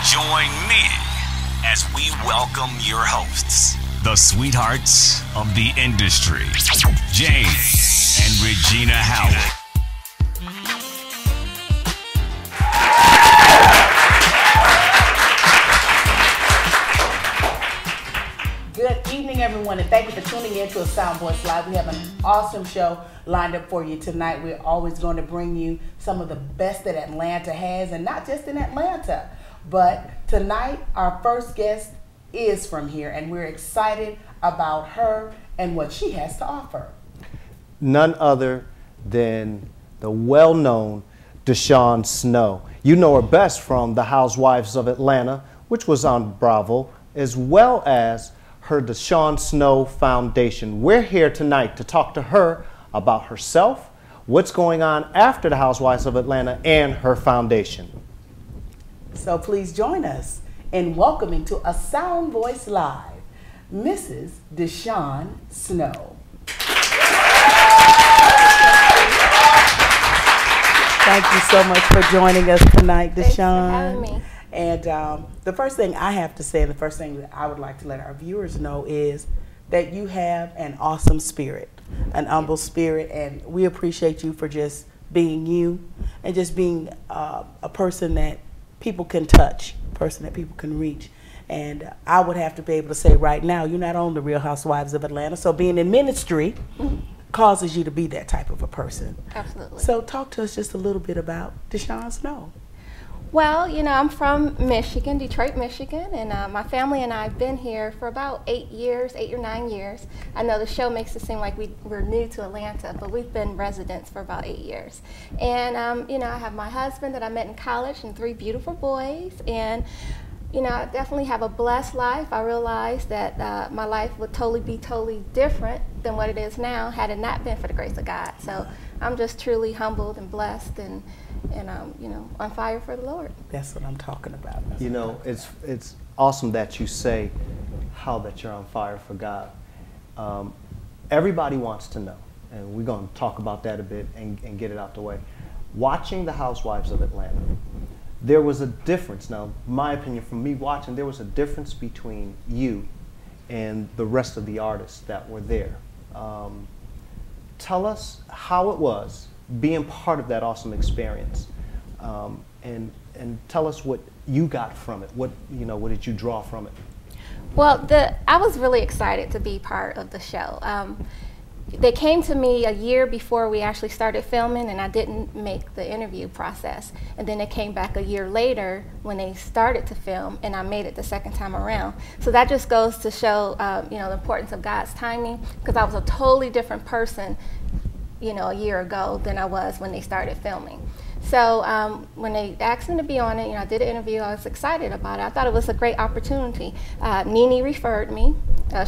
Join me as we welcome your hosts, the sweethearts of the industry, James and Regina Howard. Good evening, everyone, and thank you for tuning in to A Sound Voice Live. We have an awesome show lined up for you tonight. We're always going to bring you some of the best that Atlanta has, and not just in Atlanta, but tonight our first guest is from here, and we're excited about her and what she has to offer. None other than the well-known DeShawn Snow. You know her best from the Housewives of Atlanta, which was on Bravo, as well as her DeShawn Snow Foundation. We're here tonight to talk to her about herself, what's going on after the Housewives of Atlanta, and her foundation. So please join us in welcoming to A Sound Voice Live, Mrs. DeShawn Snow. Thank you so much for joining us tonight, DeShawn. Thanks for having me. And the first thing I have to say, and the first thing that I would like to let our viewers know, is that you have an awesome spirit, an humble spirit, and we appreciate you for just being you and just being a person that people can touch, a person that people can reach. And I would have to be able to say right now, you're not on the Real Housewives of Atlanta, so being in ministry causes you to be that type of a person. Absolutely. So talk to us just a little bit about DeShawn Snow. Well, you know, I'm from Michigan, Detroit, Michigan, and my family and I have been here for about 8 or 9 years. I know the show makes it seem like we're new to Atlanta, but we've been residents for about 8 years. And, you know, I have my husband that I met in college and 3 beautiful boys. And, you know, I definitely have a blessed life. I realized that my life would be totally different than what it is now had it not been for the grace of God. So I'm just truly humbled and blessed and you know, on fire for the Lord. That's what I'm talking about. You know, it's awesome that you say how that you're on fire for God. Everybody wants to know, and we're going to talk about that a bit and get it out the way. Watching the Housewives of Atlanta, there was a difference. Now, my opinion, from me watching, there was a difference between you and the rest of the artists that were there. Tell us how it was being part of that awesome experience, and tell us what you got from it. What did you draw from it? Well, I was really excited to be part of the show. They came to me a year before we actually started filming, and I didn't make the interview process. And then they came back a year later when they started to film, and I made it the second time around. So that just goes to show, you know, the importance of God's timing, because I was a totally different person, you know, a year ago than I was when they started filming. So when they asked me to be on it, you know, I did an interview. I was excited about it. I thought it was a great opportunity. Nene referred me.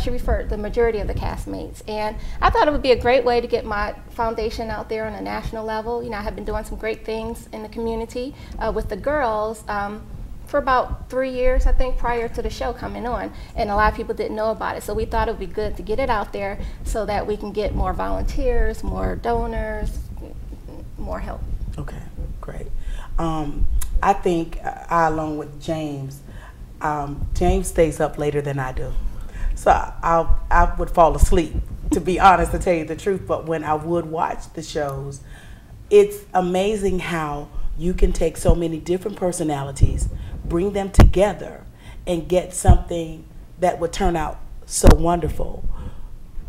She referred the majority of the castmates, and I thought it would be a great way to get my foundation out there on a national level. You know, I have been doing some great things in the community with the girls for about 3 years, I think, prior to the show coming on, and a lot of people didn't know about it. So we thought it would be good to get it out there so that we can get more volunteers, more donors, more help. Okay, great. I think I, along with James, James stays up later than I do. So I would fall asleep, to be honest, to tell you the truth. But when I would watch the shows, it's amazing how you can take so many different personalities, bring them together, and get something that would turn out so wonderful.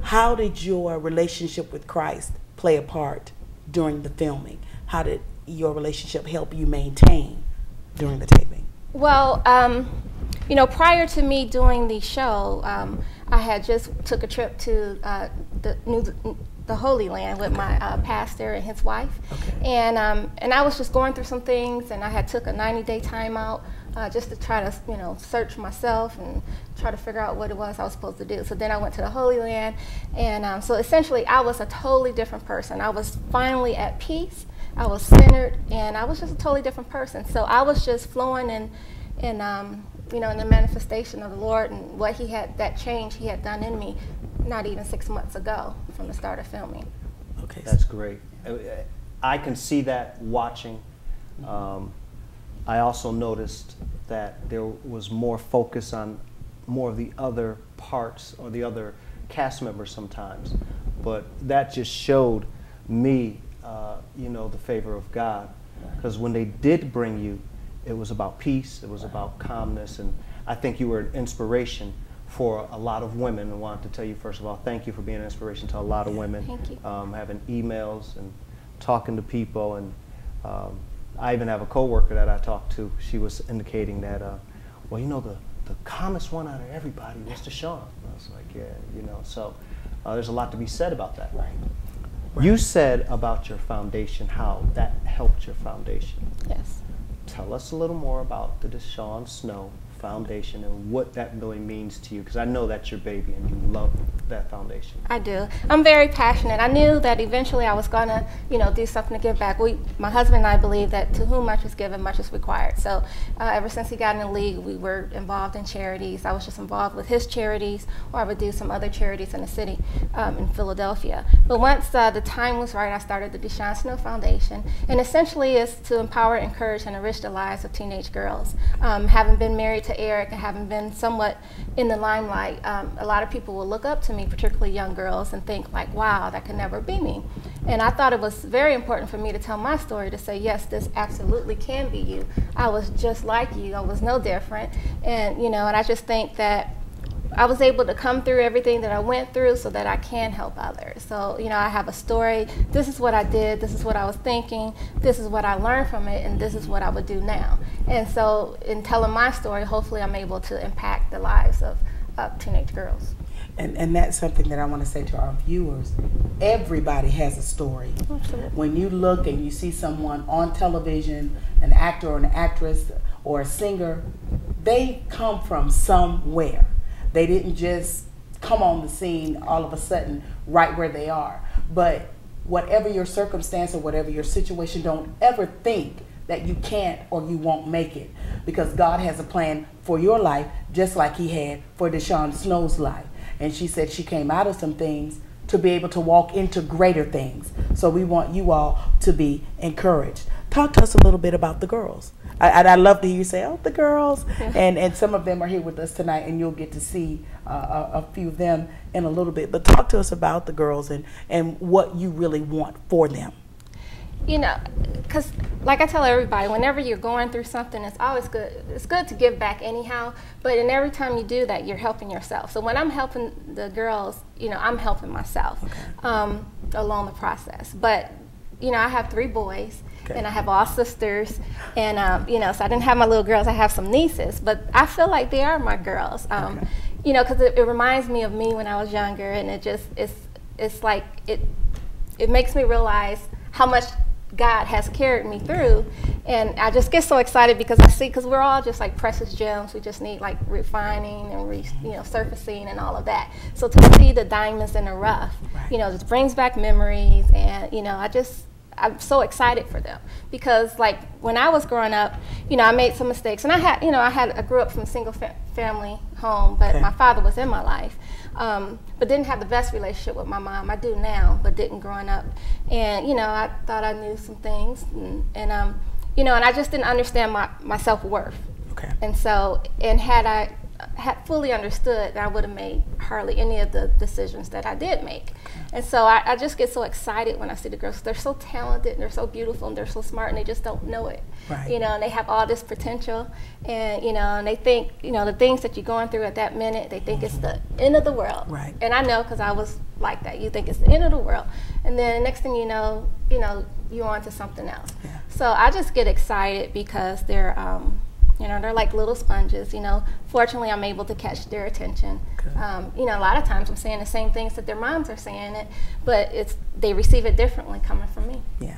How did your relationship with Christ play a part during the filming? How did your relationship help you maintain during the taping? Well, you know, prior to me doing the show, I had just took a trip to the Holy Land with my pastor and his wife, and I was just going through some things, and I had took a 90-day timeout just to try to, you know, search myself and try to figure out what it was I was supposed to do. So then I went to the Holy Land, and so essentially I was a totally different person. I was finally at peace. I was centered, and I was just a totally different person. So I was just flowing in you know, in the manifestation of the Lord and what He had, that change He had done in me, not even 6 months ago from the start of filming. Okay, that's great. I can see that watching. I also noticed that there was more focus on more of the other parts or the other cast members sometimes. But that just showed me, you know, the favor of God. Because when they did bring you, it was about peace, it was about calmness, and I think you were an inspiration for a lot of women. I wanted to tell you, first of all, thank you for being an inspiration to a lot of women. Thank you. Having emails and talking to people, and I even have a coworker that I talked to. She was indicating that, well, you know, the calmest one out of everybody was DeShawn. I was like, yeah, you know, so there's a lot to be said about that. Right. You said about your foundation, how that helped your foundation. Yes. Tell us a little more about the DeShawn Snow Foundation and what that really means to you, because I know that's your baby and you love that foundation. I do. I'm very passionate. I knew that eventually I was going to, you know, do something to give back. My husband and I believe that to whom much is given, much is required. So ever since he got in the league, we were involved in charities. I was just involved with his charities, or I would do some other charities in the city in Philadelphia. But once the time was right, I started the DeShawn Snow Foundation, and essentially is to empower, encourage, and enrich the lives of teenage girls. Having been married to Eric and having been somewhat in the limelight, a lot of people will look up to me, particularly young girls, and think like, wow, that could never be me. And I thought it was very important for me to tell my story, to say, yes, this absolutely can be you. I was just like you. I was no different. And, you know, and I just think that I was able to come through everything that I went through so that I can help others. So, you know, I have a story. This is what I did. This is what I was thinking. This is what I learned from it. And this is what I would do now. And so in telling my story, hopefully I'm able to impact the lives of teenage girls. And that's something that I want to say to our viewers. Everybody has a story. Absolutely. When you look and you see someone on television, an actor or an actress or a singer, they come from somewhere. They didn't just come on the scene all of a sudden right where they are. But whatever your circumstance or whatever your situation, don't ever think that you can't or you won't make it, because God has a plan for your life just like he had for DeShawn Snow's life. And she said she came out of some things to be able to walk into greater things. So we want you all to be encouraged. Talk to us a little bit about the girls. I love to hear you say, oh, the girls. And some of them are here with us tonight, and you'll get to see a few of them in a little bit. But talk to us about the girls and what you really want for them. You know, because like I tell everybody, whenever you're going through something, it's always good. It's good to give back anyhow, but in every time you do that, you're helping yourself. So when I'm helping the girls, you know, I'm helping myself along the process. But, you know, I have 3 boys. Okay. And I have all sisters, and you know, so I didn't have my little girls. I have some nieces, but I feel like they are my girls. You know, because it reminds me of me when I was younger, and it's like it makes me realize how much God has carried me through, and I just get so excited because I see, because we're all just like precious gems. We just need like refining and you know, surfacing and all of that. So to see the diamonds in the rough, you know, just brings back memories, and you know, I'm so excited for them, because like when I was growing up, you know, I made some mistakes, and I grew up from a single family home, but my father was in my life, but didn't have the best relationship with my mom. I do now, but didn't growing up. And you know, I thought I knew some things, and you know, and I just didn't understand my self-worth. Okay. And so, and had I had fully understood, I would have made hardly any of the decisions that I did make. And so I just get so excited when I see the girls. They're so talented, and they're so beautiful, and they're so smart, and they just don't know it. Right. You know, and they have all this potential, and you know, and they think, you know, the things that you're going through at that minute, they think it's the end of the world. Right. And I know, because I was like that. You think it's the end of the world, and then the next thing you know, you're on to something else. Yeah. So I just get excited because they're you know, they're like little sponges, you know. Fortunately, I'm able to catch their attention. You know, a lot of times I'm saying the same things that their moms are saying it, but they receive it differently coming from me. Yeah.